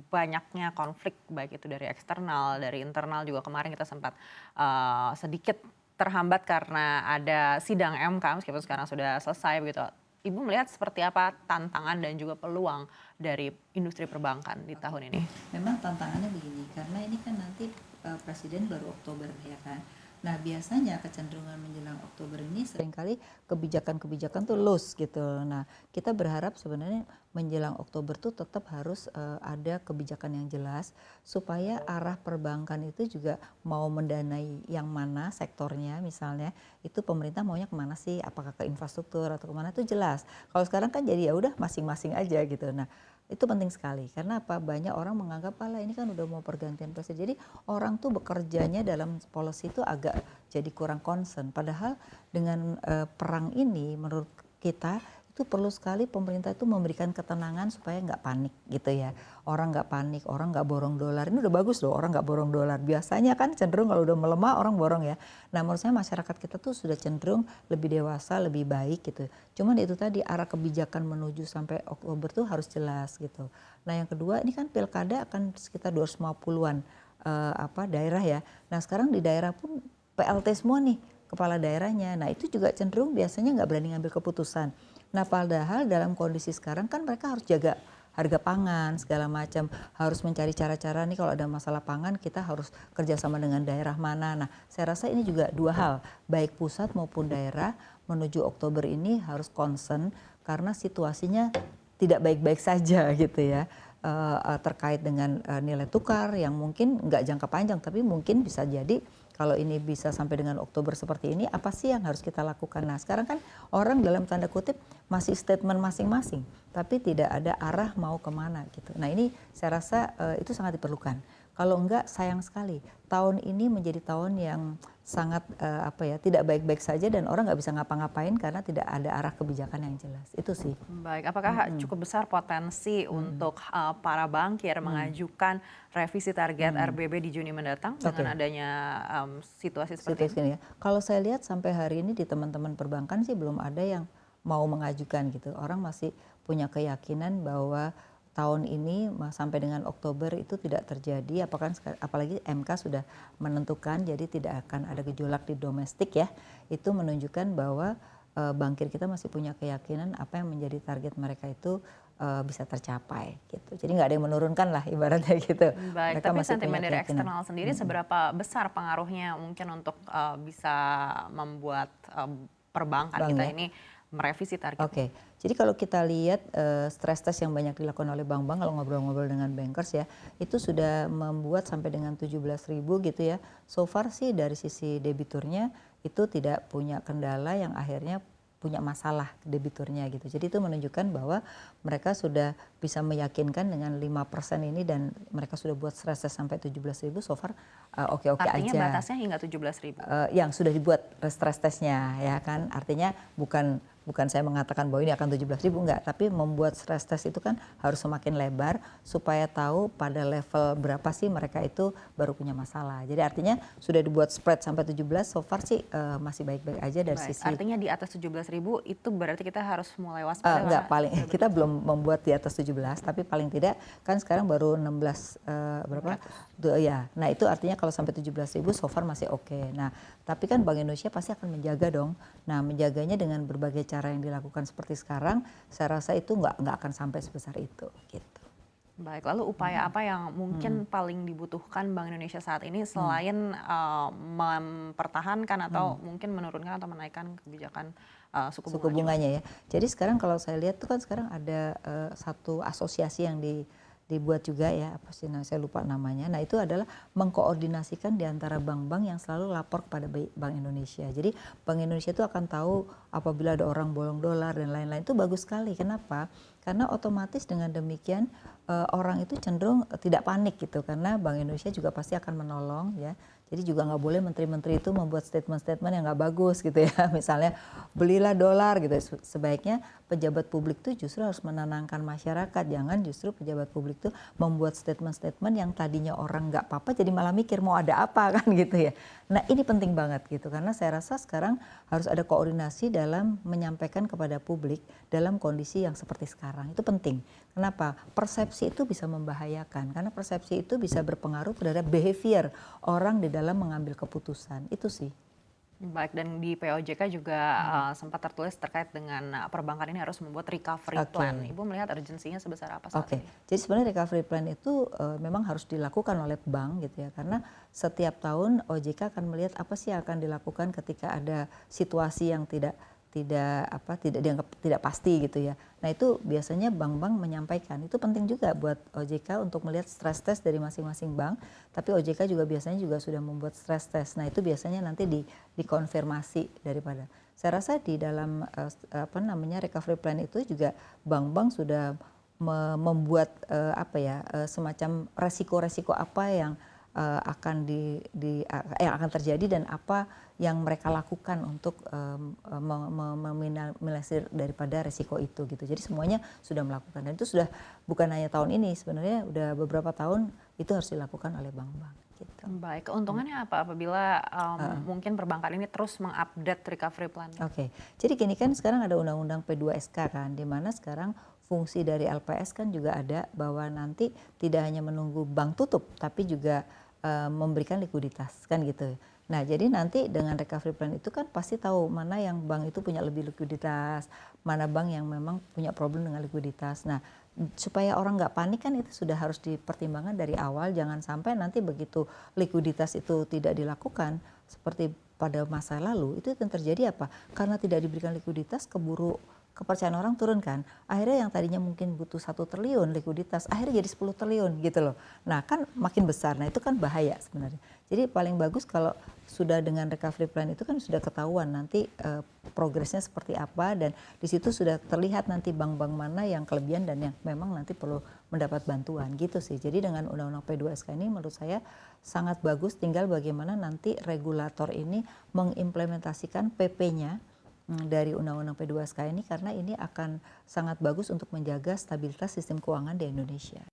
banyaknya konflik baik itu dari eksternal, dari internal juga kemarin kita sempat sedikit terhambat karena ada sidang MK meskipun sekarang sudah selesai begitu. Ibu melihat seperti apa tantangan dan juga peluang dari industri perbankan di tahun ini? Memang tantangannya begini, karena ini kan nanti presiden baru Oktober ya kan. Nah biasanya kecenderungan menjelang Oktober ini seringkali kebijakan-kebijakan tuh loose gitu. Nah kita berharap sebenarnya menjelang Oktober tuh tetap harus ada kebijakan yang jelas supaya arah perbankan itu juga mau mendanai yang mana sektornya misalnya itu pemerintah maunya kemana sih, apakah ke infrastruktur atau kemana itu jelas. Kalau sekarang kan jadi ya udah masing-masing aja gitu. Nah itu penting sekali karena apa, banyak orang menganggap pala ini kan udah mau pergantian presiden, jadi orang tuh bekerjanya dalam policy itu agak jadi kurang concern, padahal dengan perang ini menurut kita itu perlu sekali pemerintah itu memberikan ketenangan supaya nggak panik gitu ya, orang nggak panik, orang nggak borong dolar. Ini udah bagus loh orang nggak borong dolar, biasanya kan cenderung kalau udah melemah orang borong ya. Nah menurut saya masyarakat kita tuh sudah cenderung lebih dewasa, lebih baik gitu. Cuman itu tadi arah kebijakan menuju sampai Oktober tuh harus jelas gitu. Nah yang kedua ini kan pilkada akan sekitar 250-an daerah ya. Nah sekarang di daerah pun PLT semua nih kepala daerahnya. Nah itu juga cenderung biasanya nggak berani ngambil keputusan. Nah padahal dalam kondisi sekarang kan mereka harus jaga harga pangan segala macam, harus mencari cara-cara nih kalau ada masalah pangan kita harus kerjasama dengan daerah mana. Nah saya rasa ini juga dua hal, baik pusat maupun daerah menuju Oktober ini harus concern karena situasinya tidak baik-baik saja gitu ya. Terkait dengan nilai tukar yang mungkin nggak jangka panjang tapi mungkin bisa jadi kalau ini bisa sampai dengan Oktober seperti ini apa sih yang harus kita lakukan. Nah sekarang kan orang dalam tanda kutip masih statement masing-masing tapi tidak ada arah mau kemana gitu. Nah ini saya rasa itu sangat diperlukan. Kalau enggak sayang sekali tahun ini menjadi tahun yang sangat tidak baik-baik saja dan orang nggak bisa ngapa-ngapain karena tidak ada arah kebijakan yang jelas. Itu sih. Baik, apakah cukup besar potensi untuk para bankir mengajukan revisi target RBB di Juni mendatang dengan adanya situasi seperti ini? Ya. Kalau saya lihat sampai hari ini di teman-teman perbankan sih belum ada yang mau mengajukan gitu. Orang masih punya keyakinan bahwa tahun ini sampai dengan Oktober itu tidak terjadi, apalagi MK sudah menentukan jadi tidak akan ada gejolak di domestik ya. Itu menunjukkan bahwa bankir kita masih punya keyakinan apa yang menjadi target mereka itu bisa tercapai gitu. Jadi nggak ada yang menurunkan lah ibaratnya gitu. Baik, Mereka tapi masih sentimen punya dari keyakinan. eksternal sendiri seberapa besar pengaruhnya mungkin untuk bisa membuat perbankan Bang, kita ya? ini merevisi targetnya? Oke, jadi kalau kita lihat stress test yang banyak dilakukan oleh bank-bank, kalau ngobrol-ngobrol dengan bankers ya, itu sudah membuat sampai dengan 17.000 gitu ya. So far sih dari sisi debiturnya itu tidak punya kendala yang akhirnya punya masalah debiturnya gitu. Jadi itu menunjukkan bahwa mereka sudah bisa meyakinkan dengan 5% ini dan mereka sudah buat stress test sampai 17.000 so far oke-oke aja. Artinya batasnya hingga 17.000? Yang sudah dibuat stress testnya ya kan, artinya bukan saya mengatakan bahwa ini akan 17.000 enggak, tapi membuat stress test itu kan harus semakin lebar supaya tahu pada level berapa sih mereka itu baru punya masalah. Jadi artinya sudah dibuat spread sampai 17 so far sih masih baik-baik aja dari sisi. Artinya di atas 17.000 itu berarti kita harus mulai waspada? Enggak, kita belum membuat di atas 17 tapi paling tidak kan sekarang baru 16 berapa ya. Nah itu artinya kalau sampai 17.000 so far masih oke. Nah tapi kan Bank Indonesia pasti akan menjaga dong. Nah menjaganya dengan berbagai cara yang dilakukan seperti sekarang, saya rasa itu nggak akan sampai sebesar itu gitu. Baik, lalu upaya apa yang mungkin paling dibutuhkan Bank Indonesia saat ini selain mempertahankan atau mungkin menurunkan atau menaikkan kebijakan suku bunganya ya. Jadi sekarang kalau saya lihat tuh kan sekarang ada satu asosiasi yang dibuat juga ya, apa sih saya lupa namanya. Nah itu adalah mengkoordinasikan di antara bank-bank yang selalu lapor kepada Bank Indonesia. Jadi Bank Indonesia itu akan tahu apabila ada orang bolong dolar dan lain-lain, itu bagus sekali. Kenapa? Karena otomatis dengan demikian orang itu cenderung tidak panik gitu, karena Bank Indonesia juga pasti akan menolong ya. Jadi juga nggak boleh menteri-menteri itu membuat statement-statement yang nggak bagus gitu ya. Misalnya belilah dolar gitu. Sebaiknya pejabat publik itu justru harus menenangkan masyarakat. Jangan justru pejabat publik itu membuat statement-statement yang tadinya orang nggak apa-apa jadi malah mikir mau ada apa kan gitu ya. Nah ini penting banget gitu. Karena saya rasa sekarang harus ada koordinasi dalam menyampaikan kepada publik dalam kondisi yang seperti sekarang. sekarang itu penting. Kenapa? Persepsi itu bisa membahayakan karena persepsi itu bisa berpengaruh terhadap behavior orang di dalam mengambil keputusan. Itu sih. Baik, dan di POJK juga sempat tertulis terkait dengan perbankan ini harus membuat recovery Oke. plan. Ibu melihat urgensinya sebesar apa saat Oke, ini? jadi sebenarnya recovery plan itu memang harus dilakukan oleh bank gitu ya, karena setiap tahun OJK akan melihat apa sih yang akan dilakukan ketika ada situasi yang tidak dianggap tidak pasti gitu ya. Nah itu biasanya bank-bank menyampaikan, itu penting juga buat OJK untuk melihat stress test dari masing-masing bank. Tapi OJK juga biasanya juga sudah membuat stress test. Nah itu biasanya nanti dikonfirmasi daripada. Saya rasa di dalam recovery plan itu juga bank-bank sudah membuat semacam resiko-resiko apa yang yang akan terjadi dan apa yang mereka lakukan untuk meminimalisir daripada resiko itu gitu. Jadi semuanya sudah melakukan dan itu sudah bukan hanya tahun ini, sebenarnya udah beberapa tahun itu harus dilakukan oleh bank-bank gitu. Baik, keuntungannya apa apabila mungkin perbankan ini terus mengupdate recovery plan? Oke, jadi gini kan sekarang ada undang-undang P2SK kan, di mana sekarang fungsi dari LPS kan juga ada bahwa nanti tidak hanya menunggu bank tutup, tapi juga memberikan likuiditas kan gitu. Nah jadi nanti dengan recovery plan itu kan pasti tahu mana yang bank itu punya lebih likuiditas, mana bank yang memang punya problem dengan likuiditas. Nah supaya orang nggak panik kan itu sudah harus dipertimbangkan dari awal, jangan sampai nanti begitu likuiditas itu tidak dilakukan seperti pada masa lalu itu yang terjadi apa? Karena tidak diberikan likuiditas keburu kepercayaan orang turun kan. Akhirnya yang tadinya mungkin butuh 1 triliun likuiditas akhirnya jadi 10 triliun gitu loh. Nah kan makin besar, nah itu kan bahaya sebenarnya. Jadi paling bagus kalau sudah dengan recovery plan itu kan sudah ketahuan nanti progresnya seperti apa dan di situ sudah terlihat nanti bank-bank mana yang kelebihan dan yang memang nanti perlu mendapat bantuan gitu sih. Jadi dengan undang-undang P2SK ini menurut saya sangat bagus, tinggal bagaimana nanti regulator ini mengimplementasikan PP-nya dari undang-undang P2SK ini karena ini akan sangat bagus untuk menjaga stabilitas sistem keuangan di Indonesia.